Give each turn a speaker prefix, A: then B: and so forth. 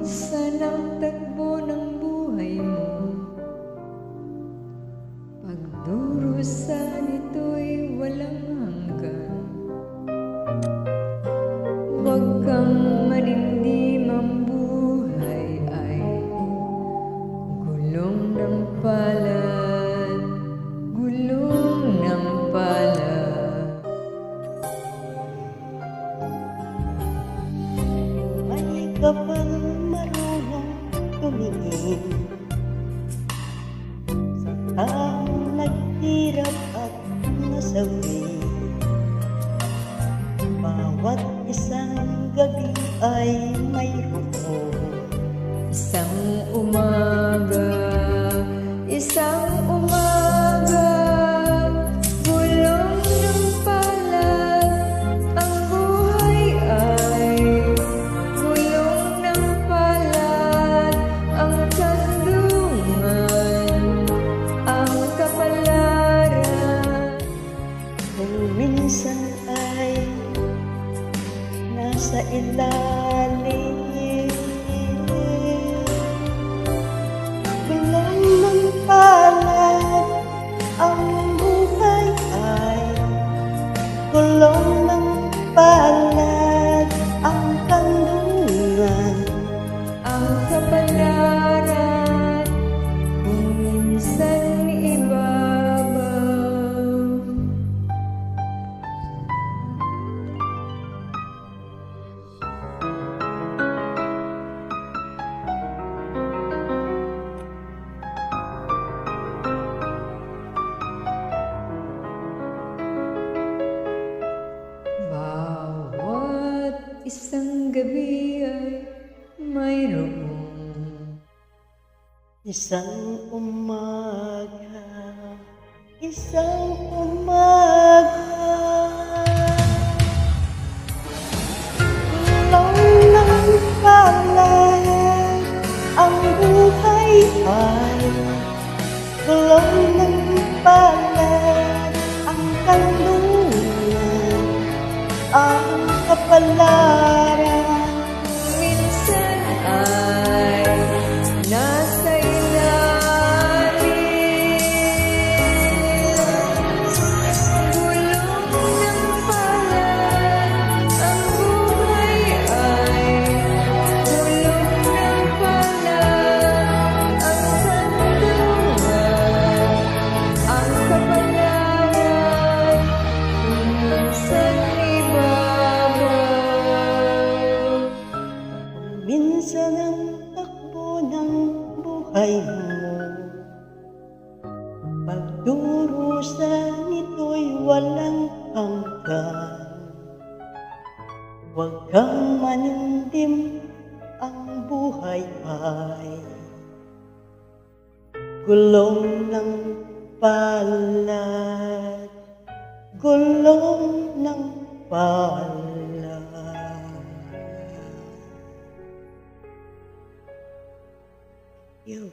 A: Minsan ang takbo ng buhay mo, pagdurusa nito'y walang hanggan. Huwag kang manindim, ang buhay ay gulong ng palad, gulong ng palad.
B: May kapal marunong tumingin sa taong naghirap at nasawi. Bawat isang gabi ay mayroon
A: Isang umaga, gulong ng palad. Ang buhay ay gulong ng palad. Ang kandungan, ang kapalaran.
B: kung minsan ay nasa ilalim. Gulong ng palad, ang buhay ay gulong ng palad. Ang kandungan,
A: Ang kapalaran, kung minsan ibabaw. Bawat isang gabi ay mayroong
B: isang umaga, gulong ng palad. Ang buhay ay gulong ng palad. Ang kandungan, ang kapalaran.
A: minsan ay nasa ilalim. Gulong ng palad, ang buhay ay gulong ng palad. Ang kandungan, ang kapalaran, kung minsan ibabaw.
B: Minsan ang takbo ng buhay mo, pagdurusa nito'y walang hanggan. Huwag kang manindim, ang buhay ay gulong ng palad, gulong ng palad. You.